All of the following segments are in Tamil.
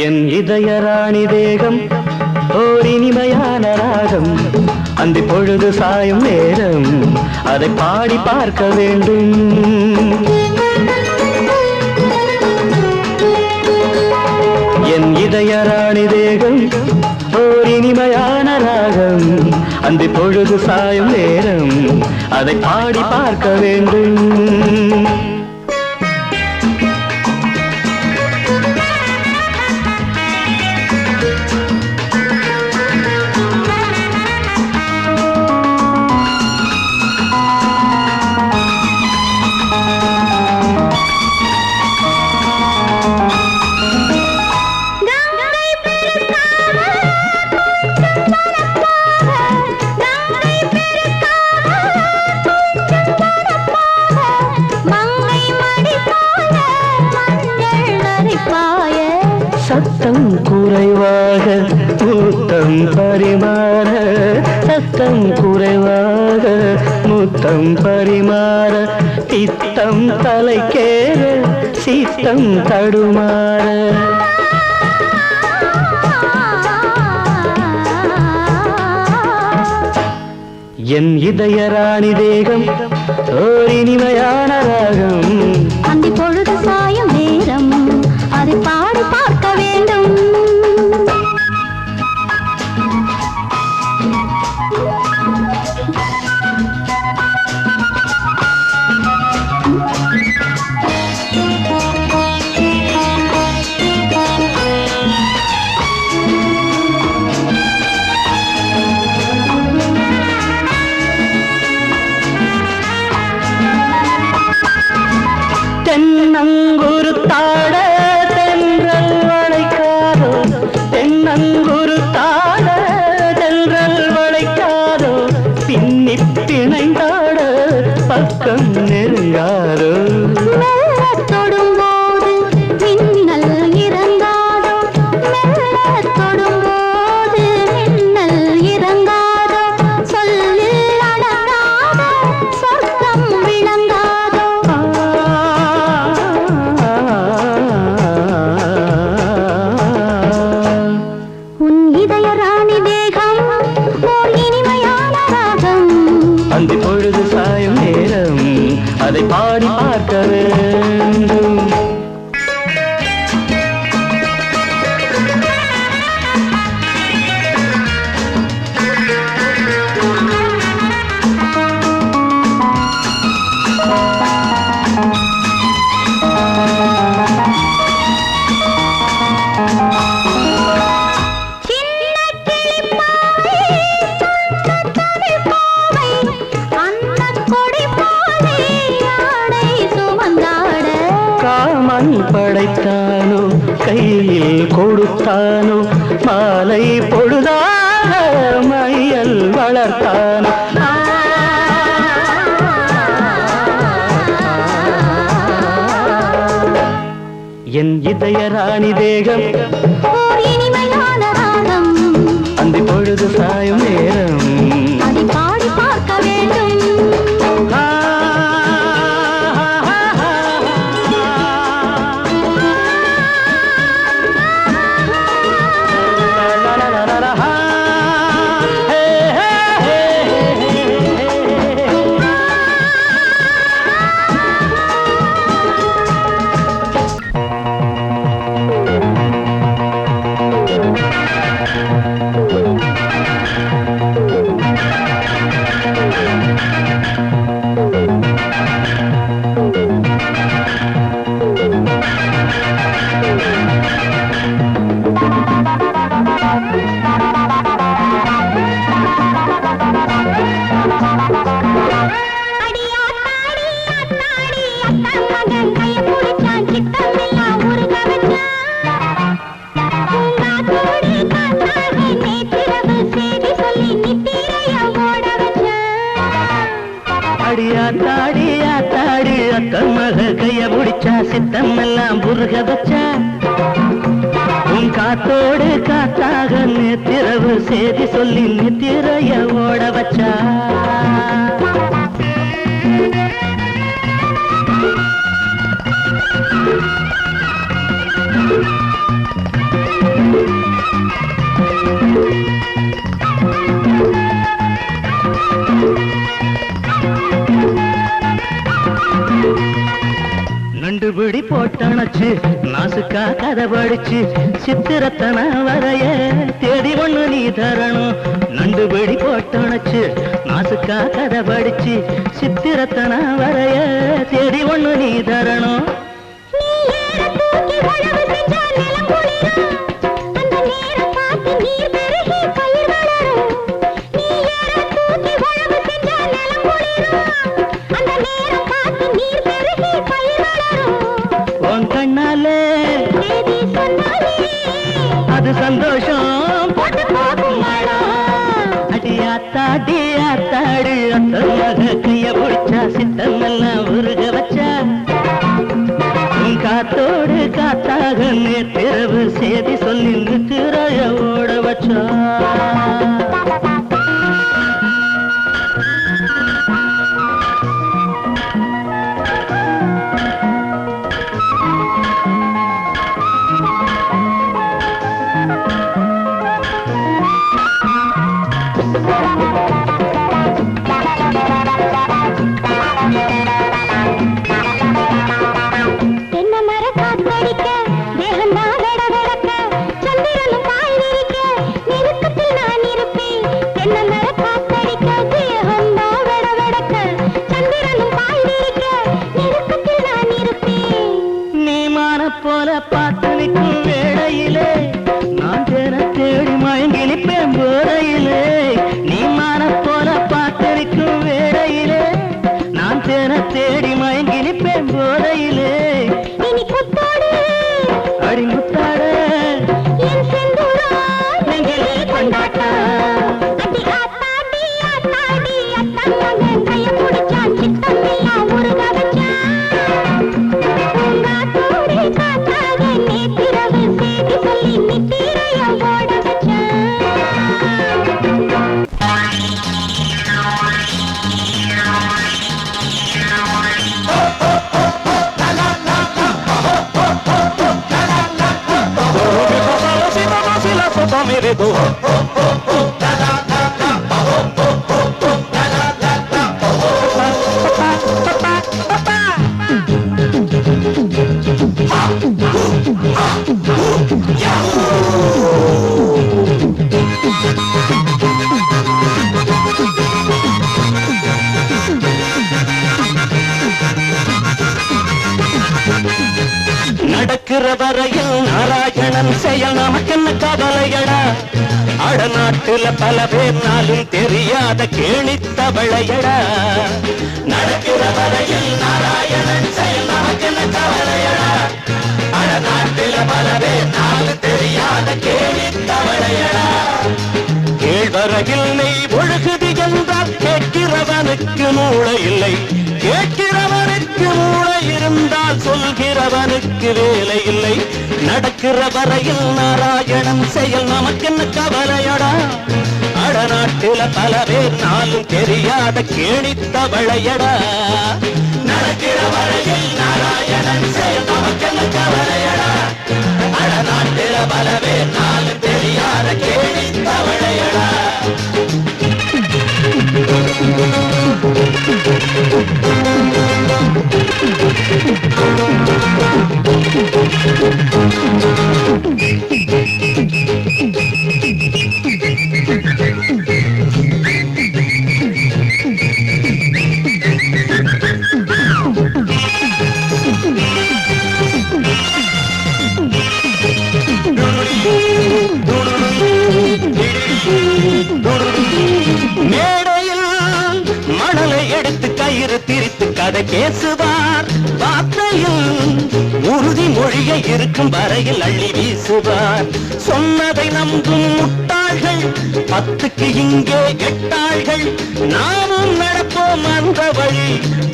என் இதய ராணி தேகம் ஓர் இனிமையான ராகம் அந்த பொழுது சாயும் நேரம் அதை பாடி பார்க்க வேண்டும். என் இதய ராணி தேகம் ஓர் இனிமையான ராகம் அந்த பொழுது சாயும் நேரம் அதை பாடி பார்க்க வேண்டும். சத்தம் குறைவாக முத்தம் பரிமாற, சத்தம் குறைவாக முத்தம் பரிமாற, பித்தம் தலைக்கேற சித்தம் தடுமாற. என் இதய ராணி தேகம் ஓர் இனிமையான ராகம் அந்த பொழுது சாயும் நேரம் அதை பாடி பார்க்க வேண்டும். தென்னங்குருத்தாட தென்றல் வளைக்காதோ, தென்னங்குருத்தாட தென்றல் வளைக்காதோ, பின்னி பிணைந்தாட பக்கம் நெருங்காதோ. தொடும்போது மின்னல் இறங்காதோ, மெல்ல தொடும்போது மின்னல் இறங்காதோ, சொல்லில் அடங்காதோ சொர்க்கம் விளங்காதோ. உன் இதய ராணி தேகம் ஓர் இனிமையான ராகம் அந்த பொழுது சாயும் நேரம் அதை பாடி பார்க்க வேண்டும். காமன் படைத்தானோ கையில் கொடுத்தானோ, மாலை பொழுதாக மையல் வளர்த்தானோ. என் இதய ராணி தேகம் ஓர் இனிமையான ராகம் அந்த பொழுது சாயும் நேரம் அதை பாடி பார்க்க வேண்டும். அடியாத்தாடி ஆத்தாடி அத்தன் மக கைய முடிச்சா சித்தம் எல்லாம் புருக வச்சா. உன் காத்தோடு காத்தாக நேத்திரவு சேதி சொல்லி நித்திரைய ஓட வச்சா. கதை படிச்சு சித்திரத்தன வரைய தேடி ஒண்ணு நீ தரணும். நண்டு பிடி போட்டணுச்சு நாசுக்கா கதை படிச்சு சித்திரத்தன வரைய தேடி ஒண்ணு நீ தரணும். அது சந்தோஷம் அடி ஆத்தாடி ஆத்தாடு அத்தமாக கைய பிடிச்சா சித்தமெல்லாம் உருக வச்சா காத்தோடு காத்தாக நேற்றிரவு சேதி சொல்லி நித்திரைய ஓட வச்சா. போல பார்த்து நிற்கும் வேளையிலே நான் தேன தேடி மயங்கி நிற்பேன் போதையிலே. நீ மான போல பார்த்து நிற்கும் வேளையிலே நான் தேன தேடி மயங்கி நிற்பேன் போதையிலே. அடி முத்தாட நெஞ்சிலே கொண்டாட்ட मेरे दो நடக்கிற வரையில் நாராயணன் செயல் நமக்கென்ன கவலையடா. அடநாட்டுல பல பேர் நாளும் தெரியாத கேணித்தவளையடா. நடக்கிற வரையில் நாராயணன் செயல் நமக்கென்ன கவலையடா. அடநாட்டுல பல பேர் நாளும் தெரியாத கேணித்தவளையடா. கேழ்வரகில் நெய் ஒழுகுது என்றால் கேட்கிறவனுக்கு மூளை இல்லை. கேட்கிறவனுக்கு மூளை இருந்தால் சொல்கிறவனுக்கு வேலை இல்லை. நடக்கிற வரையில் நாராயணன் செயல் நமக்கென்ன கவலையடா. அடநாட்டில பல பேர் நாளும் தெரியாத கேணித்தவளையடா. நடக்கிற வரையில் நாராயணன் செயல் நமக்கென்ன கவலையடா. அடநாட்டில பல பேர் நாளும் தெரியாத கேணித்தவளையடா. மேடையில் மணலை எடுத்து கயிறு திரித்து கதை பேசுவார். வார்த்தையில் உறுதி மொழியை இருக்கும் வரையில் அள்ளி வீசுவார். சொன்னதை நம்பும் முட்டாள்கள் 10க்கு இங்கே 8 ஆள்கள். நாமும் நடப்போம் அந்த வழி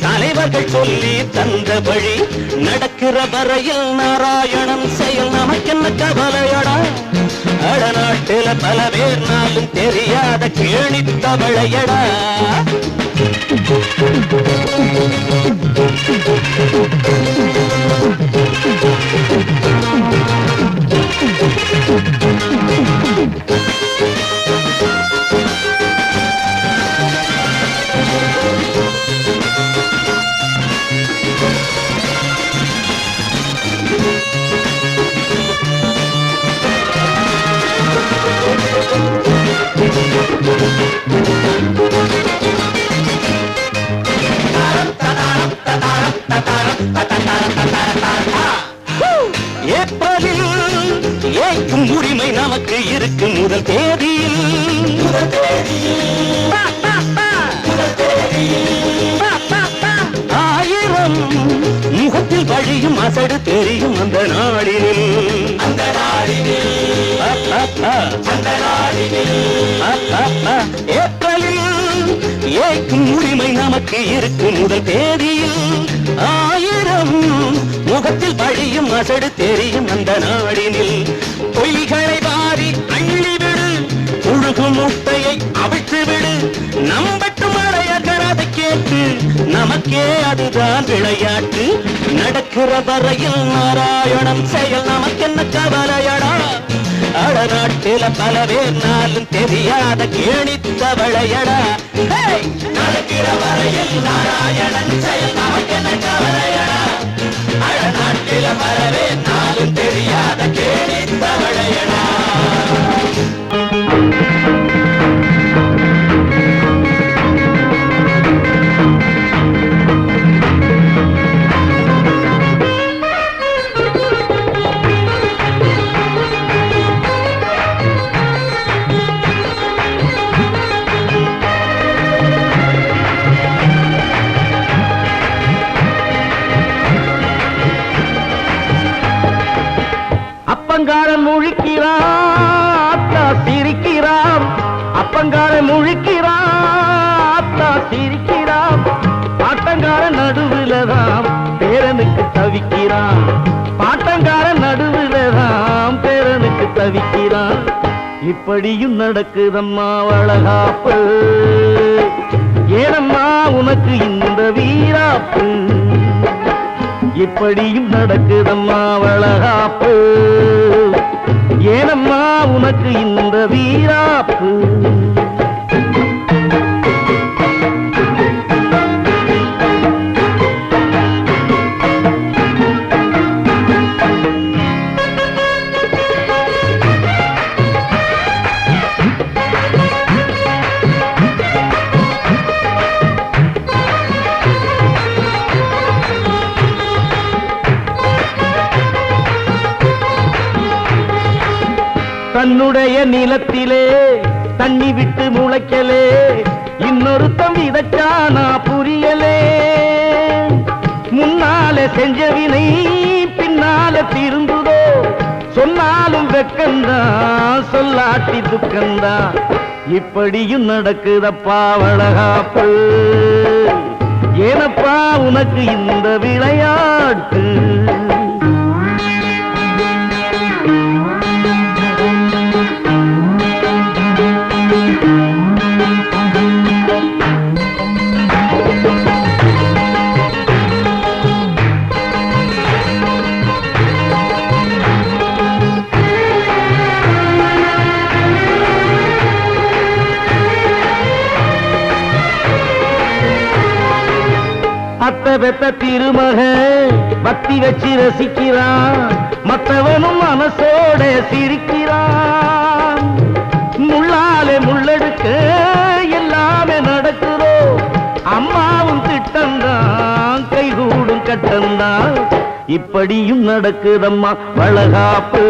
தலைவர்கள் சொல்லி தந்த வழி. நடக்கிற வரையில் நாராயணன் செயல் நமக்கென்ன கவலையடா. அடநாட்டில பல பேர் நாளும் தெரியாத கேணித்தவளையடா. ஏற்கும் உரிமை நமக்கு இருக்கு முதல் தேதியில். ஆயிரம் முகத்தில் வழியும் அசடு தெரியும் அந்த நாடினில். ஏப்ரலில் ஏற்கும் உரிமை நமக்கு இருக்கு முதல் தேதியில். ஆயிரம் முகத்தில் வழியும் அசடு தெரியும் அந்த நாடினில். பொய்களை வாரி அள்ளிவிடு, புழுகும் முட்டையை அவிழ்த்து விடு, நம்பட்டும் அடைய கரதை கேட்டு, நமக்கே அதுதான் விளையாட்டு. நடக்கிற வரையில் நாராயணன் செயல் நமக்கென்ன கவலையடா. அடநாட்டில பல பேர் நாளும் தெரியாத கேணித்தவளையடா. நடக்கிற வரையில் நாராயணன் செயல் நமக்கென்ன கவலையடா. அடநாட்டில பல பேர் நாளும் தெரியாத கேணித்தவளையடா. அப்பங்காரன் முழிக்கிறான், சிரிக்கிறான். அப்பங்காரன் முழிக்கிறான், சிரிக்கிறான். பாட்டங்காரன் நடுவுலதான் பேரனுக்கு தவிக்கிறான். பாட்டங்காரன் நடுவுலதான் பேரனுக்கு தவிக்கிறான். இப்படியும் நடக்குதம்மா வளகாப்பு, ஏனம்மா உனக்கு இந்த வீராப்பு. இப்படியும் நடக்குதம்மா வளகாப்பு, ஏனம்மா உனக்கு இந்த வீராப்பு. தன்னுடைய நிலத்திலே தண்ணி விட்டு முளைக்கலே, இன்னொருத்தம் விதைச்சானா புரியலே. முன்னாலே செஞ்சவினை பின்னாலே திரும்புதோ, சொன்னாலும் வெக்கந்தான் சொல்லாட்டி துக்கந்தான். இப்படியும் நடக்குதப்பா வளகாப்பு, ஏனப்பா உனக்கு இந்த விளையாட்டு. அத்த பெத்த திருமக பக்தி வச்சு ரசிக்கிறான், மற்றவனும் மனசோட சிரிக்கிறான். முள்ளாலே முள்ளெடுக்க எல்லாமே நடக்குதோ, அம்மாவும் திட்டந்தான் கைகூடும் கட்டந்தான். இப்படியும் நடக்குதம்மா வளகாப்பு,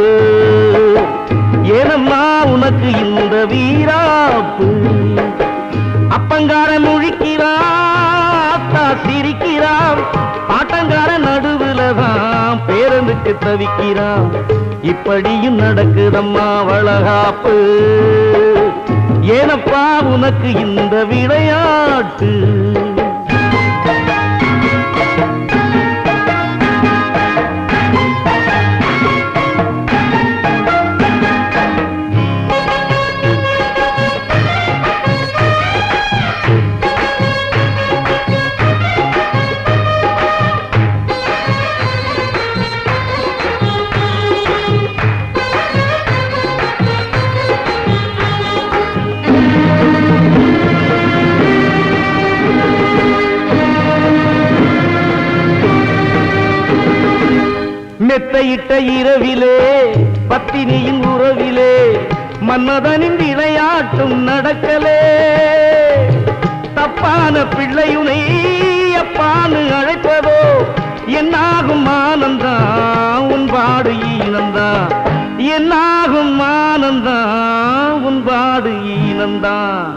ஏனம்மா உனக்கு இந்த வீராப்பு. அப்பங்காரன் முழிக்கிறான், சிரிக்கிறான். பாட்டங்காரன் நடுவுலதான் பேரனுக்கு தவிக்கிறான். இப்படியும் நடக்குதம்மா வளகாப்பு, ஏனப்பா உனக்கு இந்த விளையாட்டு. மெத்தையிட்ட இரவிலே பத்தினியின் உறவிலே மன்மதனின் விளையாட்டும் நடக்கலே. தப்பான பிள்ளையுனை அப்பான்னு அழைப்பதோ, என்னாகும் ஆனந்தா உன் பாடு ஈனந்தா. என்னாகும் உன் பாடு ஈனந்தான்